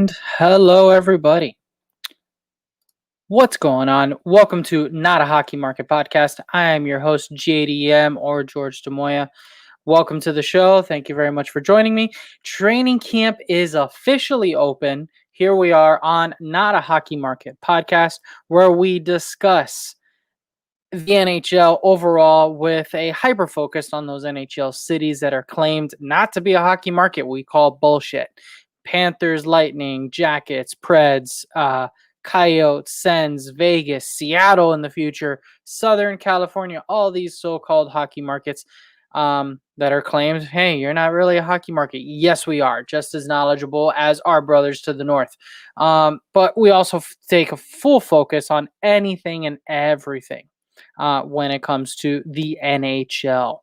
And hello, everybody. What's going on? Welcome to Not a Hockey Market Podcast. I am your host, JDM or George Demoya. Welcome to the show. Thank you very much for joining me. Training camp is officially open. Here we are on Not a Hockey Market Podcast, where we discuss the NHL overall with a hyper focus on those NHL cities that are claimed not to be a hockey market. We call bullshit. Panthers, Lightning, Jackets, Preds, Coyotes, Sens, Vegas, Seattle in the future, Southern California, all these so-called hockey markets that are claimed, hey, you're not really a hockey market. Yes, we are, just as knowledgeable as our brothers to the north. But we also take a full focus on anything and everything when it comes to the NHL.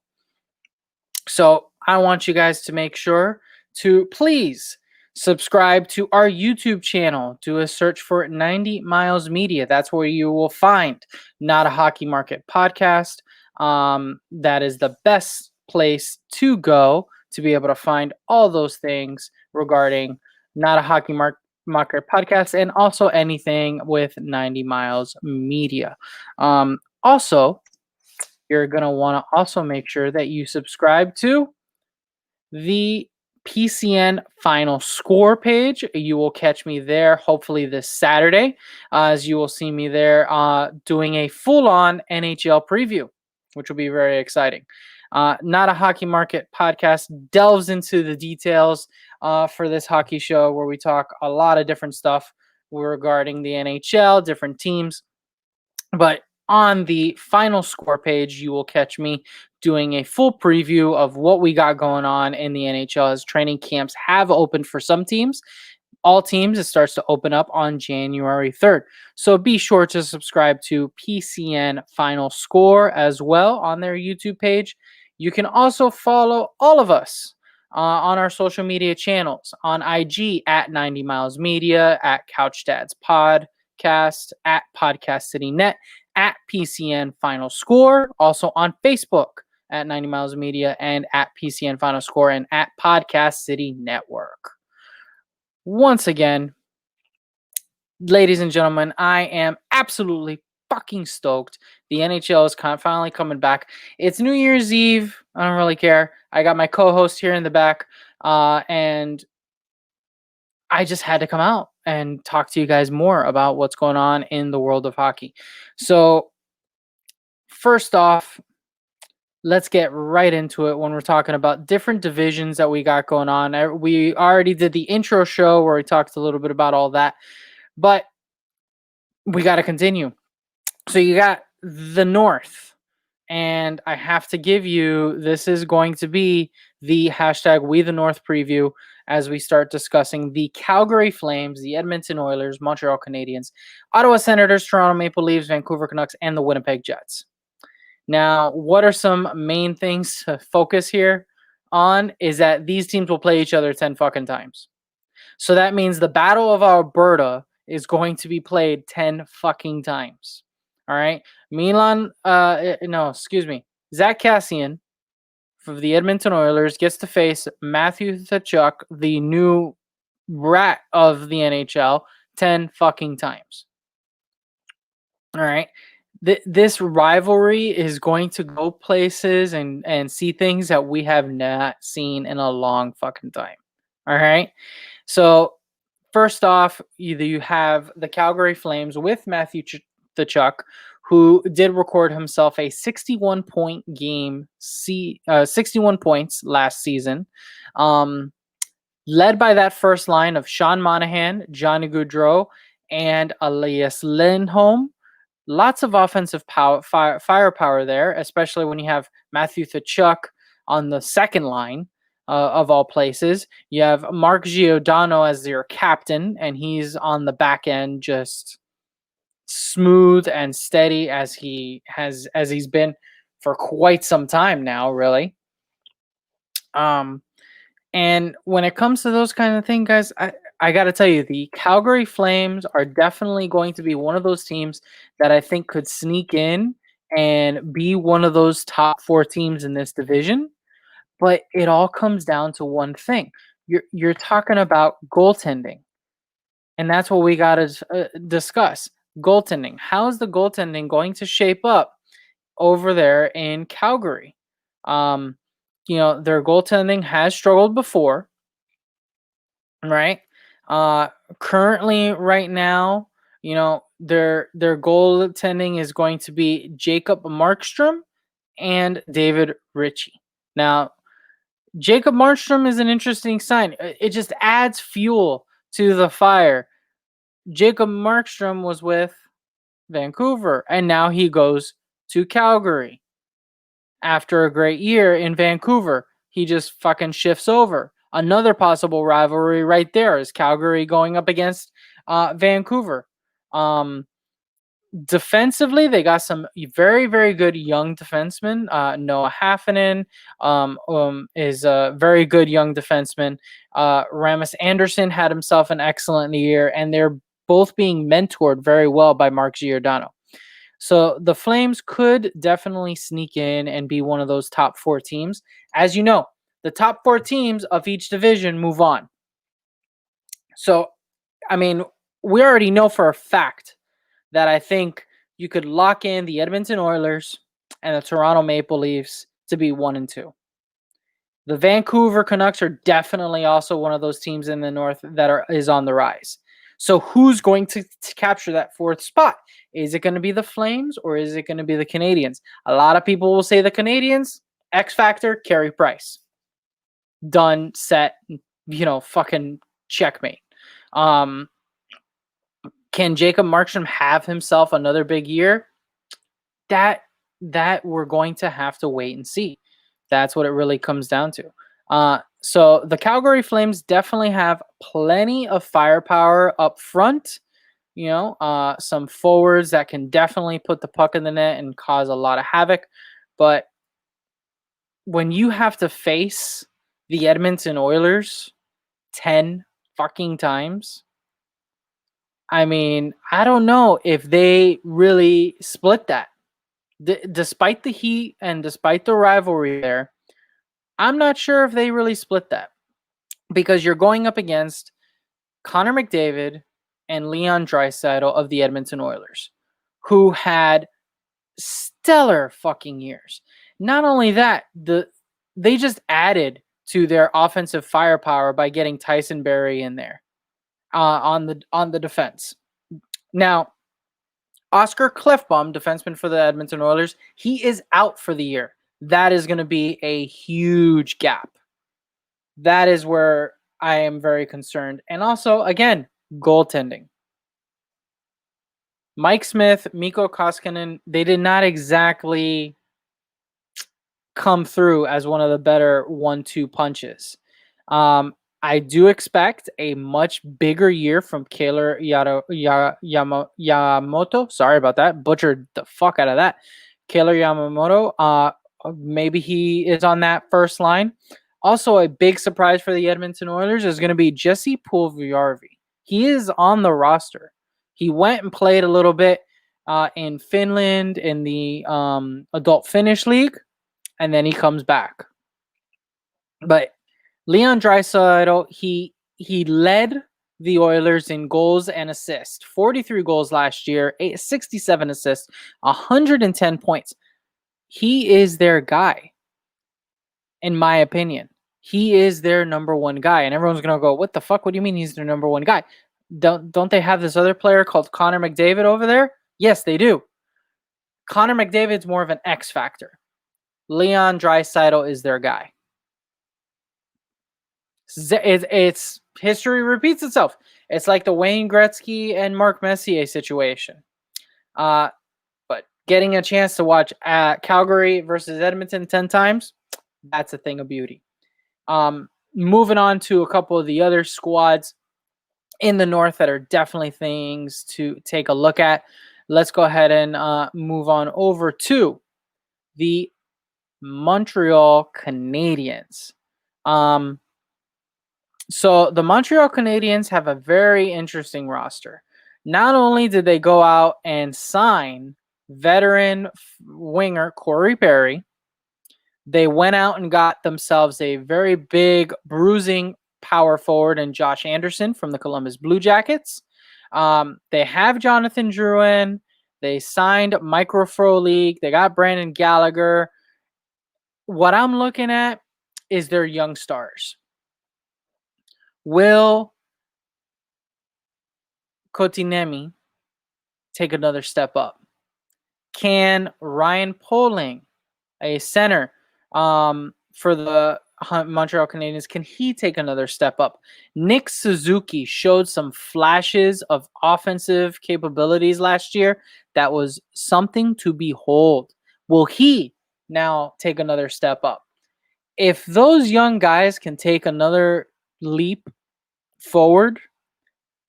So I want you guys to make sure to please subscribe to our YouTube channel. Do a search for 90 Miles Media. That's where you will find Not a Hockey Market Podcast. That is the best place to go to be able to find all those things regarding Not a Hockey Market Podcast and also anything with 90 Miles Media. Also, you're going to want to also make sure that you subscribe to the PCN Final Score page. You will catch me there hopefully this Saturday, as you will see me there doing a full-on NHL preview, which will be very exciting. Not a Hockey Market Podcast delves into the details for this hockey show where we talk a lot of different stuff regarding the NHL, different teams. But on the Final Score page, you will catch me doing a full preview of what we got going on in the NHL as training camps have opened for some teams. All teams, it starts to open up on January 3rd. So be sure to subscribe to PCN Final Score as well on their YouTube page. You can also follow all of us on our social media channels on IG at 90 Miles Media, at Couch Dads Podcast, at Podcast City Net, at PCN Final Score, also on Facebook at 90 Miles Media and at PCN Final Score and at Podcast City Network. Once again, ladies and gentlemen, I am absolutely fucking stoked. The NHL is finally coming back. It's New Year's Eve. I don't really care. I got my co-host here in the back, and I just had to come out and talk to you guys more about what's going on in the world of hockey. So, first off, let's get right into it when we're talking about different divisions that we got going on. We already did the intro show where we talked a little bit about all that, but we got to continue. So you got the North, and I have to give you, this is going to be the hashtag We the North preview as we start discussing the Calgary Flames, the Edmonton Oilers, Montreal Canadiens, Ottawa Senators, Toronto Maple Leafs, Vancouver Canucks, and the Winnipeg Jets. Now, what are some main things to focus here on is that these teams will play each other 10 fucking times. So that means the Battle of Alberta is going to be played 10 fucking times. All right. Zach Kassian for the Edmonton Oilers gets to face Matthew Tkachuk, the new rat of the NHL, 10 fucking times. All right. This rivalry is going to go places and see things that we have not seen in a long fucking time. All right. So first off, you have the Calgary Flames with Matthew Tkachuk, who did record himself a 61-point game, 61 points last season, led by that first line of Sean Monahan, Johnny Gaudreau, and Elias Lindholm. Lots of offensive firepower there, especially when you have Matthew Tkachuk on the second line of all places. You have Mark Giordano as your captain, and he's on the back end just smooth and steady as he's been for quite some time now, really. And when it comes to those kind of things, guys, I got to tell you, the Calgary Flames are definitely going to be one of those teams that I think could sneak in and be one of those top 4 teams in this division. But it all comes down to one thing. You're talking about goaltending. And that's what we got to discuss. Goaltending. How is the goaltending going to shape up over there in Calgary? Um, their goaltending has struggled before, right? Uh, Currently, right now, their goaltending is going to be Jacob Markstrom and David Ritchie. Now, Jacob Markstrom is an interesting sign. It just adds fuel to the fire. Jacob Markstrom was with Vancouver, and now he goes to Calgary. After a great year in Vancouver, he just fucking shifts over. Another possible rivalry right there is Calgary going up against Vancouver. Defensively, they got some very, very good young defensemen. Noah Haffinen is a very good young defenseman. Ramus Anderson had himself an excellent year, and they're both being mentored very well by Mark Giordano. So the Flames could definitely sneak in and be one of those top 4 teams. As you know, the top 4 teams of each division move on. So, I mean, we already know for a fact that I think you could lock in the Edmonton Oilers and the Toronto Maple Leafs to be 1 and 2. The Vancouver Canucks are definitely also one of those teams in the North that is on the rise. So who's going to capture that 4th spot? Is it going to be the Flames or is it going to be the Canadiens? A lot of people will say the Canadiens. X factor, Carey Price. Done, set, fucking checkmate. Can Jacob Markstrom have himself another big year? That we're going to have to wait and see. That's what it really comes down to. So the Calgary Flames definitely have plenty of firepower up front. Some forwards that can definitely put the puck in the net and cause a lot of havoc. But when you have to face the Edmonton Oilers 10 fucking times, I mean, I don't know if they really split that. Despite the heat and despite the rivalry there, I'm not sure if they really split that. Because you're going up against Connor McDavid and Leon Draisaitl of the Edmonton Oilers, who had stellar fucking years. Not only that, they just added to their offensive firepower by getting Tyson Barrie in there on the defense. Now, Oscar Klefbom, defenseman for the Edmonton Oilers, he is out for the year. That is going to be a huge gap. That is where I am very concerned. And also, again, goaltending. Mike Smith, Mikko Koskinen, they did not exactly come through as one of the better 1-2 punches. I do expect a much bigger year from Kailer Yamamoto. Sorry about that. Butchered the fuck out of that. Kailer Yamamoto. Maybe he is on that first line. Also, a big surprise for the Edmonton Oilers is going to be Jesse Puljujärvi. He is on the roster. He went and played a little bit in Finland in the Adult Finnish League, and then he comes back. But Leon Draisaitl, he led the Oilers in goals and assists. 43 goals last year, 67 assists, 110 points. He is their guy, in my opinion. He is their number 1 guy. And everyone's going to go, what the fuck? What do you mean he's their number 1 guy? Don't they have this other player called Connor McDavid over there? Yes, they do. Connor McDavid's more of an X factor. Leon Draisaitl is their guy. It's history repeats itself. It's like the Wayne Gretzky and Mark Messier situation. But getting a chance to watch Calgary versus Edmonton 10 times, that's a thing of beauty. Moving on to a couple of the other squads in the North that are definitely things to take a look at. Let's go ahead and move on over to the Montreal Canadiens. So the Montreal Canadiens have a very interesting roster. Not only did they go out and sign veteran winger Corey Perry, they went out and got themselves a very big bruising power forward in Josh Anderson from the Columbus Blue Jackets. They have Jonathan Drouin. They signed Micro League. They got Brandon Gallagher. What I'm looking at is their young stars. Will Kotinemi take another step up? Can Ryan Poling, a center for the Montreal Canadiens, can he take another step up? Nick Suzuki showed some flashes of offensive capabilities last year. That was something to behold. Will he now take another step up? If those young guys can take another leap forward,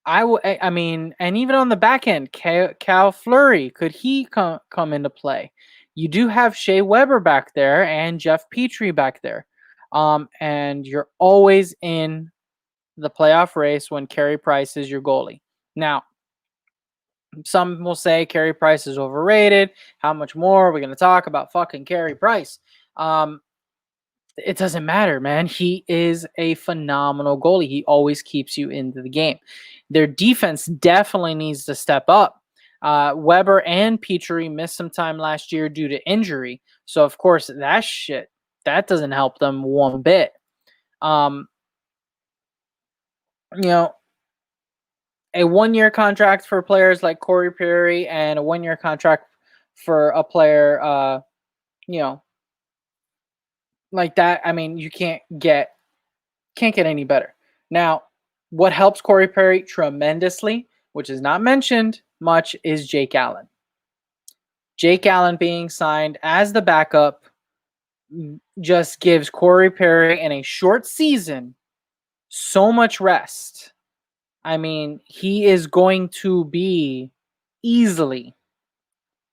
I mean, and even on the back end, Cal Fleury, could he come into play? You do have Shea Weber back there and Jeff Petrie back there. And you're always in the playoff race when Carey Price is your goalie. Now, some will say Carey Price is overrated. How much more are we going to talk about fucking Carey Price? It doesn't matter, man. He is a phenomenal goalie. He always keeps you into the game. Their defense definitely needs to step up. Weber and Petrie missed some time last year due to injury. So, of course, that doesn't help them one bit. You know, a 1-year contract for players like Corey Perry and a 1-year contract for a player, like that. I mean, you can't get any better. Now, what helps Corey Perry tremendously, which is not mentioned much, is Jake Allen. Jake Allen being signed as the backup just gives Corey Perry in a short season so much rest. I mean, he is going to be easily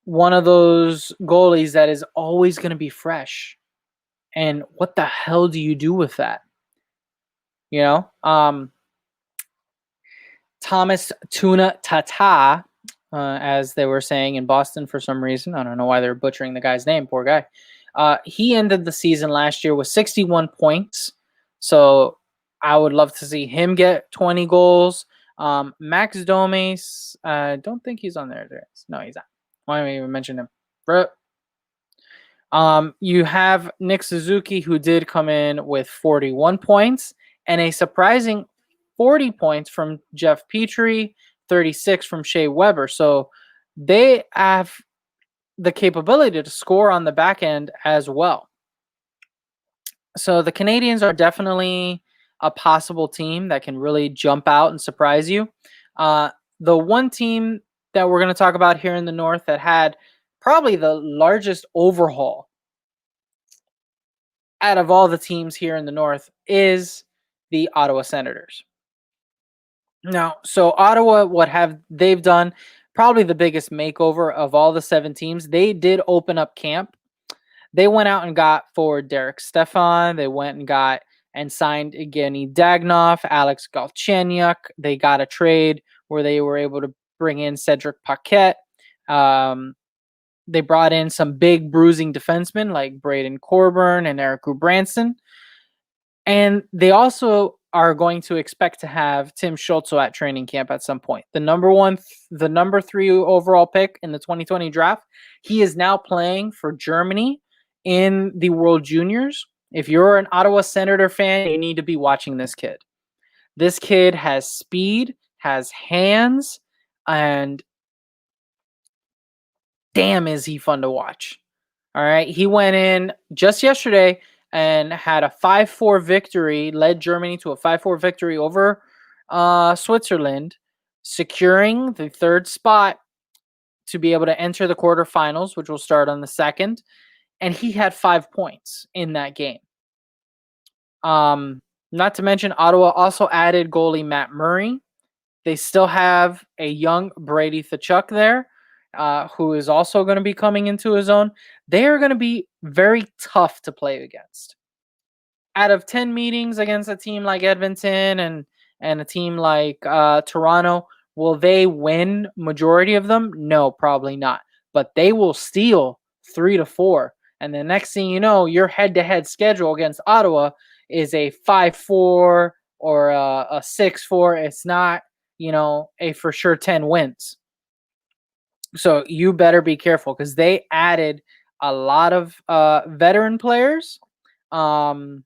one of those goalies that is always going to be fresh. And what the hell do you do with that? You know, Thomas Tuna Tata, as they were saying in Boston for some reason. I don't know why they're butchering the guy's name. Poor guy. He ended the season last year with 61 points. So I would love to see him get 20 goals. Max Domes, I don't think he's on there. No, he's not. Why don't we even mention him? You have Nick Suzuki, who did come in with 41 points, and a surprising 40 points from Jeff Petrie, 36 from Shea Weber. So they have the capability to score on the back end as well. So the Canadiens are definitely a possible team that can really jump out and surprise you. The one team that we're going to talk about here in the North that had probably the largest overhaul out of all the teams here in the North is the Ottawa Senators. Now, so Ottawa, what have they've done? Probably the biggest makeover of all the 7 teams. They did open up camp. They went out and got forward Derek Stefan. They went and got and signed Evgeny Dagnov, Alex Galchenyuk. They got a trade where they were able to bring in Cedric Paquette. They brought in some big bruising defensemen like Braden Coburn and Eric Gudbranson. And they also are going to expect to have Tim Schultz at training camp at some point. The number 3 overall pick in the 2020 draft, he is now playing for Germany in the World Juniors. If you're an Ottawa Senator fan, you need to be watching this kid. This kid has speed, has hands, and damn, is he fun to watch. All right. He went in just yesterday and had a 5-4 victory, led Germany to a 5-4 victory over Switzerland, securing the 3rd spot to be able to enter the quarterfinals, which will start on the 2nd. And he had 5 points in that game. Not to mention, Ottawa also added goalie Matt Murray. They still have a young Brady Tkachuk there, who is also going to be coming into his own. They are going to be very tough to play against. Out of 10 meetings against a team like Edmonton and a team like Toronto, will they win majority of them? No, probably not. But they will steal 3 to 4. And the next thing you know, your head-to-head schedule against Ottawa is a 5-4 or a 6-4. It's not a for sure 10 wins. So you better be careful because they added a lot of veteran players. Um,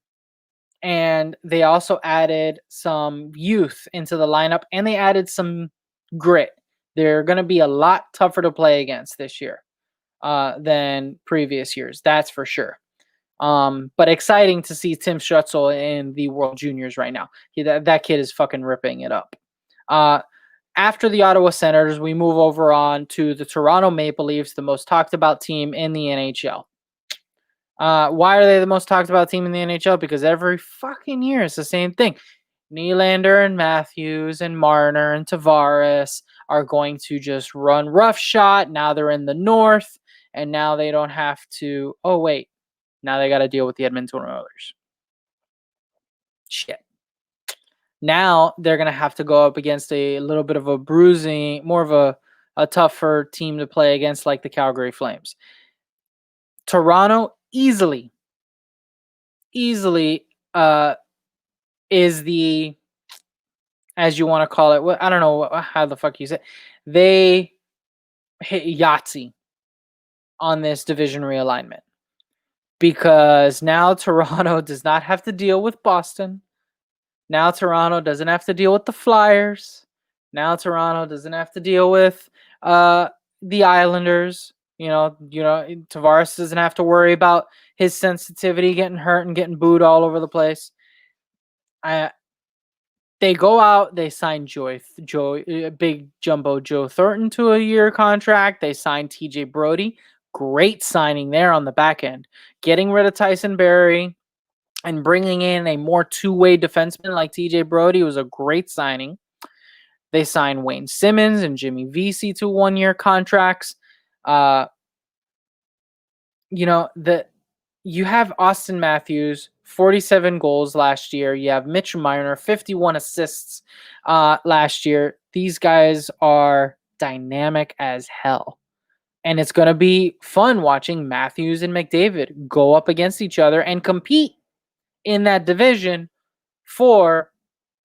and they also added some youth into the lineup and they added some grit. They're going to be a lot tougher to play against this year than previous years. That's for sure. But exciting to see Tim Stutzel in the World Juniors right now. That kid is fucking ripping it up. After the Ottawa Senators, we move over on to the Toronto Maple Leafs, the most talked about team in the NHL. Why are they the most talked about team in the NHL? Because every fucking year it's the same thing. Nylander and Matthews and Marner and Tavares are going to just run roughshod. Now they're in the North, and now they don't have to. Oh, wait. Now they got to deal with the Edmonton Oilers. Shit. Now they're going to have to go up against a little bit of a bruising, more of a tougher team to play against, like the Calgary Flames. Toronto easily is the, as you want to call it, I don't know how the fuck you say it. They hit Yahtzee on this division realignment because now Toronto does not have to deal with Boston. Now Toronto doesn't have to deal with the Flyers. Now Toronto doesn't have to deal with the Islanders. Tavares doesn't have to worry about his sensitivity getting hurt and getting booed all over the place. They go out, they sign Big Jumbo Joe Thornton to a year contract. They sign TJ Brody. Great signing there on the back end. Getting rid of Tyson Barrie and bringing in a more two-way defenseman like TJ Brody was a great signing. They signed Wayne Simmons and Jimmy Vesey to one-year contracts. You have Austin Matthews, 47 goals last year. You have Mitch Marner, 51 assists last year. These guys are dynamic as hell. And it's going to be fun watching Matthews and McDavid go up against each other and compete in that division for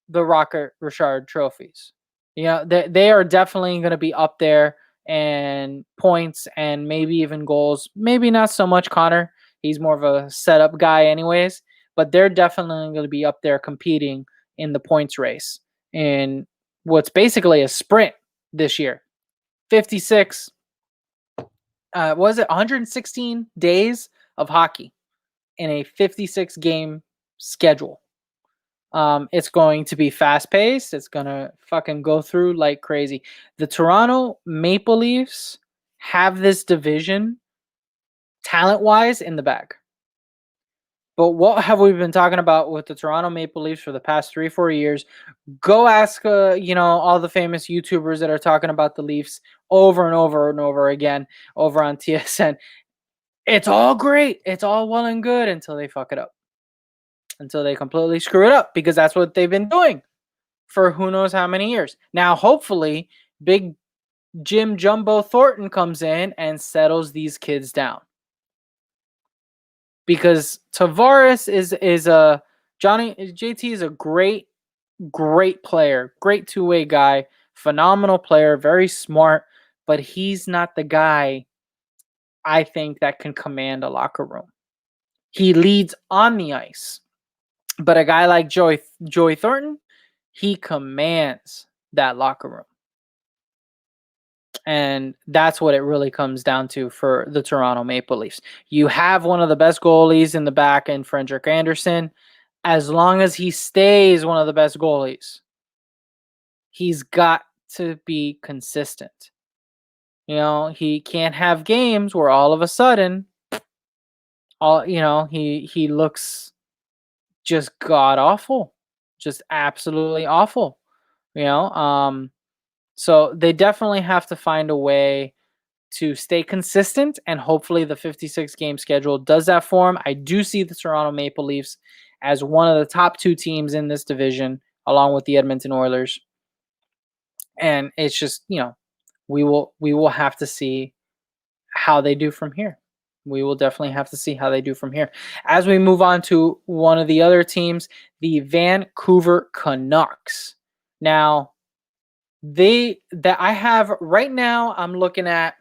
the Rocket Richard trophies. They are definitely going to be up there and points and maybe even goals. Maybe not so much Connor. He's more of a setup guy anyways, but they're definitely going to be up there competing in the points race in what's basically a sprint this year. 56, was it 116 days of hockey in a 56 game schedule. It's going to be fast paced. It's going to fucking go through like crazy. The Toronto Maple Leafs have this division talent wise in the bag. But what have we been talking about with the Toronto Maple Leafs for the past 3-4 years? Go ask, all the famous YouTubers that are talking about the Leafs over and over and over again over on TSN. It's all great. It's all well and good until they fuck it up. Until they completely screw it up, because that's what they've been doing for who knows how many years. Now, hopefully, Big Jim Jumbo Thornton comes in and settles these kids down. Because Tavares is a JT is a great player, great two-way guy, phenomenal player, very smart, but he's not the guy I think that can command a locker room. He leads on the ice. But a guy like Joey Thornton, he commands that locker room. And that's what it really comes down to for the Toronto Maple Leafs. You have one of the best goalies in the back in Frederik Andersen. As long as he stays one of the best goalies, he's got to be consistent. He can't have games where all of a sudden, he looks just god awful, just absolutely awful. So they definitely have to find a way to stay consistent, and hopefully the 56 game schedule does that for them. I do see the Toronto Maple Leafs as one of the top two teams in this division, along with the Edmonton Oilers. And it's just, we will have to see how they do from here. We will definitely have to see how they do from here. As we move on to one of the other teams, the Vancouver Canucks. Now, that I have right now, I'm looking at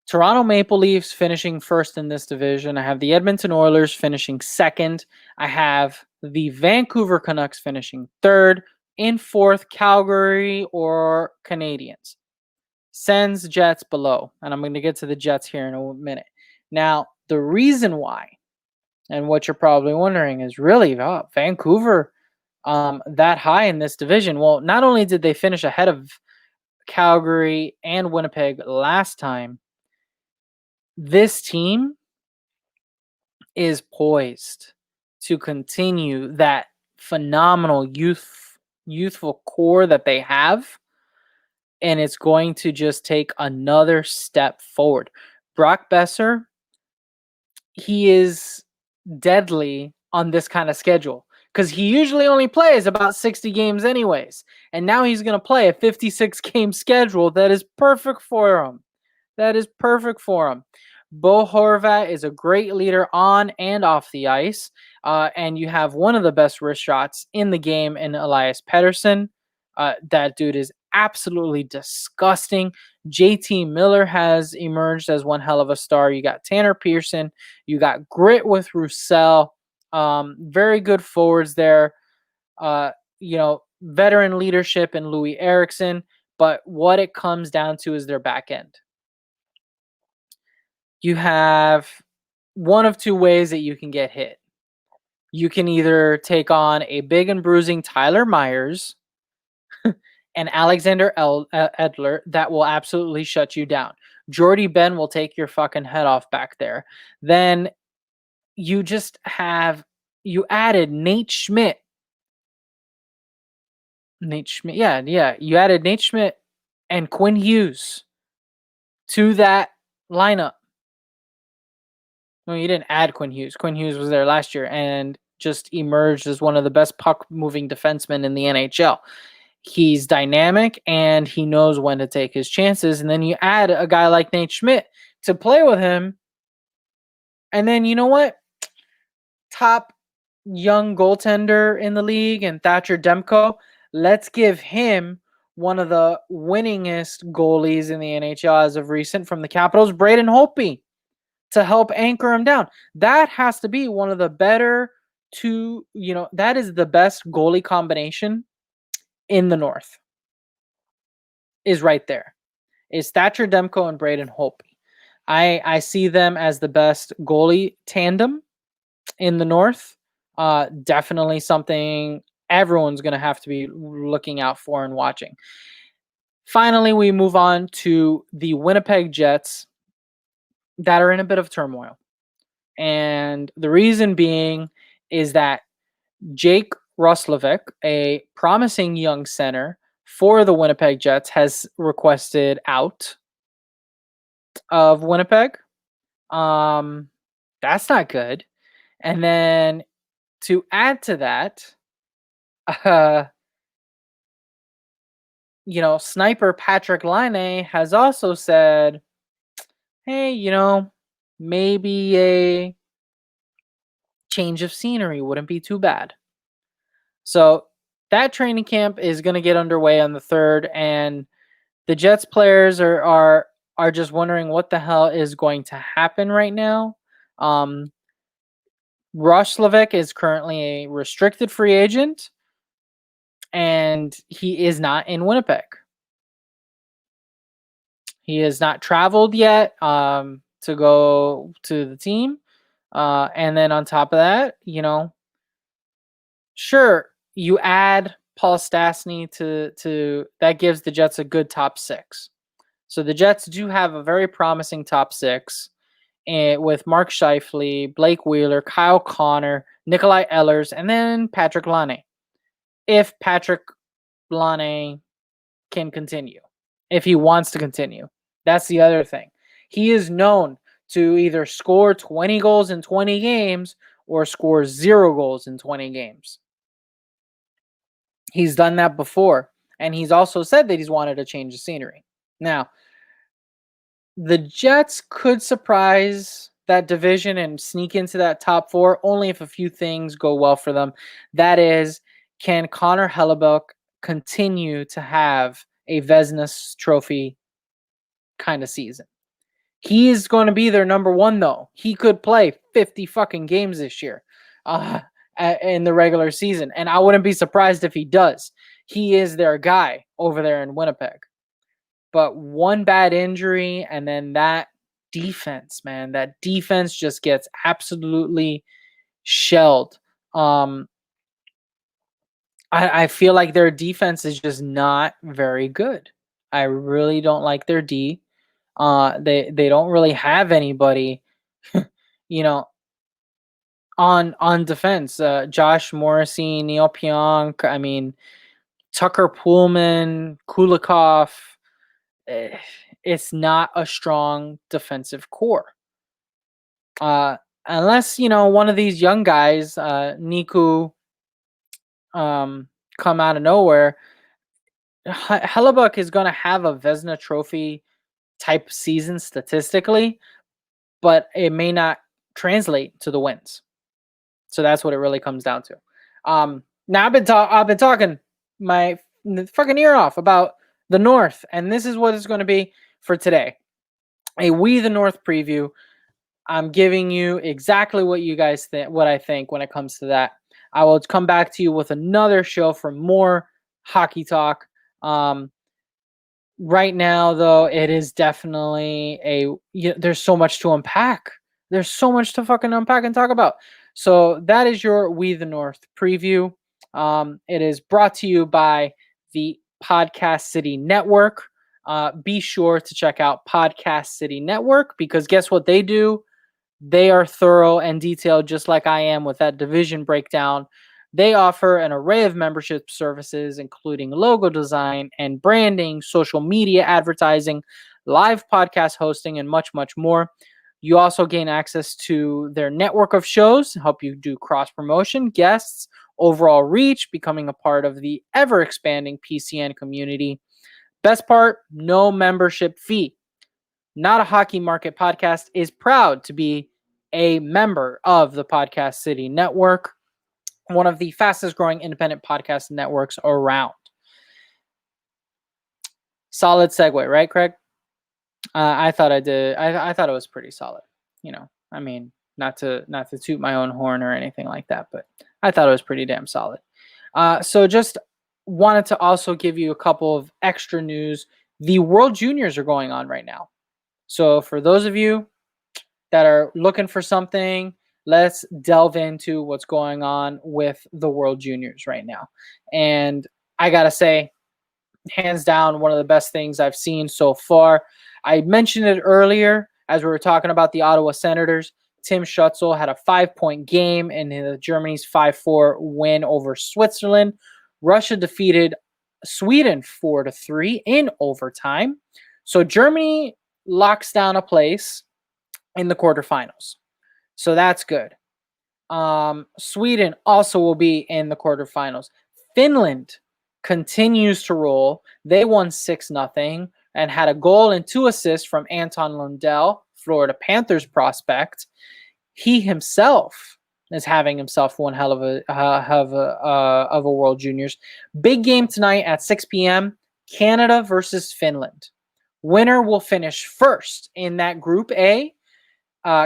Toronto Maple Leafs finishing first in this division. I have the Edmonton Oilers finishing second. I have the Vancouver Canucks finishing third. In fourth, Calgary or Canadiens. Sens, Jets below. And I'm going to get to the Jets here in a minute. Now, the reason why, and what you're probably wondering, is really Vancouver that high in this division. Well, not only did they finish ahead of Calgary and Winnipeg last time, this team is poised to continue that phenomenal youthful core that they have, and it's going to just take another step forward. Brock Besser, he is deadly on this kind of schedule because he usually only plays about 60 games anyways, and now he's going to play a 56 game schedule that is perfect for him. Bo Horvat is a great leader on and off the ice, and you have one of the best wrist shots in the game in Elias Pettersson. That dude is absolutely disgusting. JT Miller has emerged as one hell of a star. You got Tanner Pearson. You got grit with Roussel. Very good forwards there. Veteran leadership in Louis Eriksson. But what it comes down to is their back end. You have one of two ways that you can get hit. You can either take on a big and bruising Tyler Myers and Alexander Edler that will absolutely shut you down. Jordy Ben will take your fucking head off back there. Then you added Nate Schmidt. You added Nate Schmidt and Quinn Hughes to that lineup. Well, you didn't add Quinn Hughes. Quinn Hughes was there last year and just emerged as one of the best puck-moving defensemen in the NHL. He's dynamic and he knows when to take his chances. And then you add a guy like Nate Schmidt to play with him. And then you know what? Top young goaltender in the league and Thatcher Demko. Let's give him one of the winningest goalies in the NHL as of recent from the Capitals, Braden Holtby, to help anchor him down. That has to be one of the better that is the best goalie combination in the North. Is right there. Is Thatcher Demko and Braden Holtby. I see them as the best goalie tandem in the North. Definitely something everyone's going to have to be looking out for and watching. Finally, we move on to the Winnipeg Jets that are in a bit of turmoil. And the reason being is that Jake Roslovic, a promising young center for the Winnipeg Jets, has requested out of Winnipeg. That's not good. And then to add to that, sniper Patrick Laine has also said, hey, maybe a change of scenery wouldn't be too bad. So that training camp is going to get underway on the 3rd, and the Jets players are just wondering what the hell is going to happen right now. Roslovic is currently a restricted free agent, and he is not in Winnipeg. He has not traveled yet to go to the team. And then on top of that, sure, you add Paul Stastny to that gives the Jets a good top 6. So the Jets do have a very promising top 6 with Mark Scheifele, Blake Wheeler, Kyle Connor, Nikolai Ehlers, and then Patrick Laine. If Patrick Laine can continue, if he wants to continue. That's the other thing. He is known to either score 20 goals in 20 games or score 0 goals in 20 games. He's done that before, and he's also said that he's wanted to change the scenery. Now, the Jets could surprise that division and sneak into that top 4 only if a few things go well for them. That is, can Connor Hellebuyck continue to have a Vesna Trophy kind of season. He is going to be their number one, though. He could play 50 fucking games this year in the regular season, and I wouldn't be surprised if he does. He is their guy over there in Winnipeg. But one bad injury, and then that defense, man, that defense just gets absolutely shelled. I feel like their defense is just not very good. I really don't like their D. They don't really have anybody, you know, on defense. Josh Morrissey, Neil Pionk, I mean, Tucker Pullman, Kulikov. It's not a strong defensive core. Unless, one of these young guys, Niku, come out of nowhere. Hellebuyck is going to have a Vesna Trophy type season statistically, but it may not translate to the wins. So that's what it really comes down to. Now I've been talking my fucking ear off about the North, and this is what it's going to be for today. A We the North preview. I'm giving you exactly what you guys think, what I think when it comes to that. I will come back to you with another show for more hockey talk. Right now, though, it is definitely there's so much to unpack. There's so much to fucking unpack and talk about. So that is your We the North preview. It is brought to you by the Podcast City Network. Be sure to check out Podcast City Network, because guess what they do? They are thorough and detailed, just like I am with that division breakdown. They offer an array of membership services, including logo design and branding, social media advertising, live podcast hosting, and much, much more. You also gain access to their network of shows, help you do cross-promotion, guests, overall reach, becoming a part of the ever-expanding PCN community. Best part, no membership fee. Not a Hockey Market Podcast is proud to be a member of the Podcast City Network, one of the fastest growing independent podcast networks around. Solid segue, right, Craig? I thought I did. I thought it was pretty solid. I mean, not to toot my own horn or anything like that, but I thought it was pretty damn solid. So just wanted to also give you a couple of extra news. The World Juniors are going on right now. So for those of you that are looking for something, let's delve into what's going on with the World Juniors right now. And I got to say, hands down, one of the best things I've seen so far. I mentioned it earlier as we were talking about the Ottawa Senators. Tim Stützle had a 5-point game in Germany's 5-4 win over Switzerland. Russia defeated Sweden 4-3 in overtime. So Germany locks down a place in the quarterfinals. So that's good. Sweden also will be in the quarterfinals. Finland continues to roll. They won 6-0 and had a goal and 2 assists from Anton Lundell, Florida Panthers prospect. He himself is having himself one hell of a World Juniors. Big game tonight at 6 p.m. Canada versus Finland. Winner will finish first in that Group A.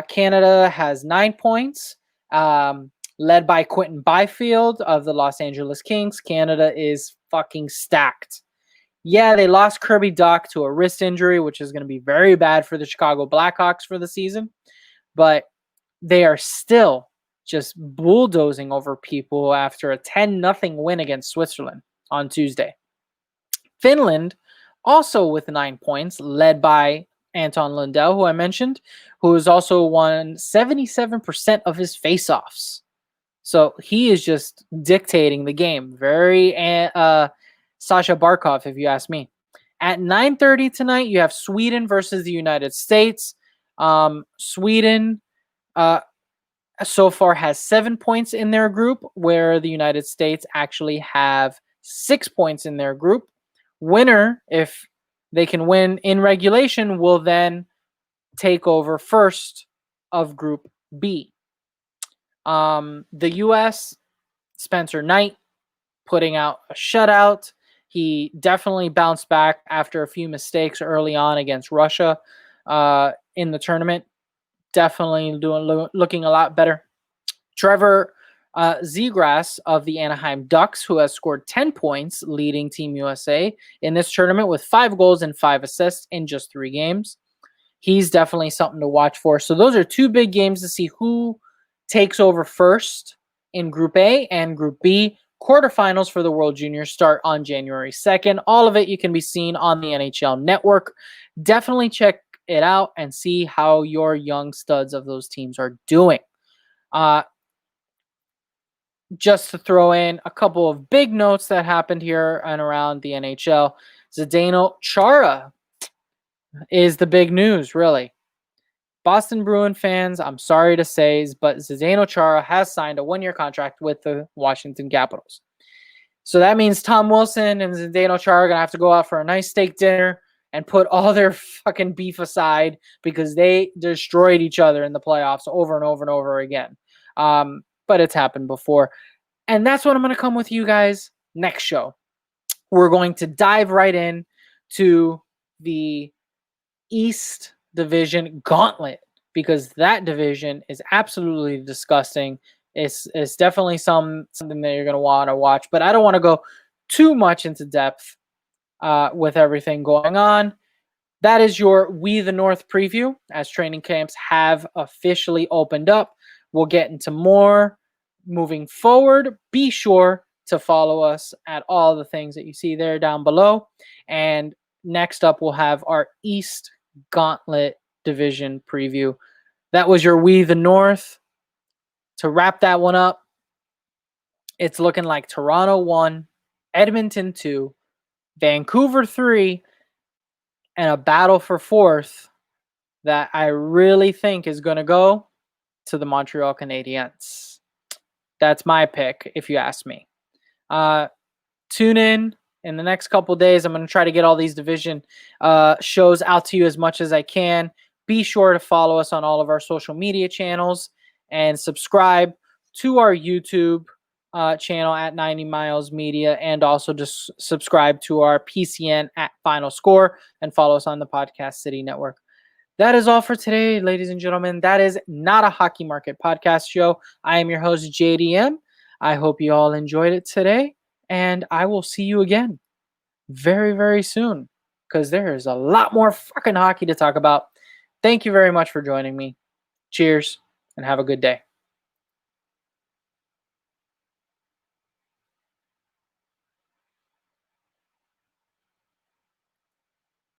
Canada has 9 points, led by Quentin Byfield of the Los Angeles Kings. Canada is fucking stacked. Yeah, they lost Kirby Dach to a wrist injury, which is going to be very bad for the Chicago Blackhawks for the season. But they are still just bulldozing over people after a 10-0 win against Switzerland on Tuesday. Finland, also with 9 points, led by Anton Lundell, who I mentioned, who has also won 77% of his faceoffs. So he is just dictating the game. Very Sasha Barkov, if you ask me. At 9:30 tonight, you have Sweden versus the United States. Sweden so far has 7 points in their group, where the United States actually have 6 points in their group. Winner, if they can win in regulation, will then take over first of Group B. The U.S., Spencer Knight, putting out a shutout He definitely bounced back after a few mistakes early on against Russia in the tournament. Definitely looking a lot better. Trevor Zegras of the Anaheim Ducks, who has scored 10 points, leading Team USA in this tournament with 5 goals and 5 assists in just 3 games. He's definitely something to watch for. So those are 2 big games to see who takes over first in Group A and Group B. Quarterfinals for the World Juniors start on January 2nd. All of it you can be seen on the NHL Network. Definitely check it out and see how your young studs of those teams are doing. Just to throw in a couple of big notes that happened here and around the NHL. Zdeno Chara is the big news, really. Boston Bruin fans, I'm sorry to say, but Zdeno Chara has signed a 1-year contract with the Washington Capitals. So that means Tom Wilson and Zdeno Chara are going to have to go out for a nice steak dinner and put all their fucking beef aside because they destroyed each other in the playoffs over and over and over again. But it's happened before. And that's what I'm going to come with you guys next show. We're going to dive right in to the East Division Gauntlet because that division is absolutely disgusting. It's definitely something that you're going to want to watch, but I don't want to go too much into depth with everything going on. That is your We the North preview as training camps have officially opened up. We'll get into more moving forward. Be sure to follow us at all the things that you see there down below. And next up, we'll have our East Gauntlet Division preview. That was your We the North. To wrap that one up, it's looking like Toronto 1, Edmonton 2, Vancouver 3, and a battle for 4th that I really think is going to go to the Montreal Canadiens. That's my pick, if you ask me. Tune in the next couple days. I'm going to try to get all these division shows out to you as much as I can. Be sure to follow us on all of our social media channels and subscribe to our YouTube channel at 90 Miles Media, and also just subscribe to our PCN at Final Score and follow us on the Podcast City Network. That is all for today, ladies and gentlemen. That is Not a Hockey Market Podcast show. I am your host, JDM. I hope you all enjoyed it today, and I will see you again very, very soon because there is a lot more fucking hockey to talk about. Thank you very much for joining me. Cheers, and have a good day.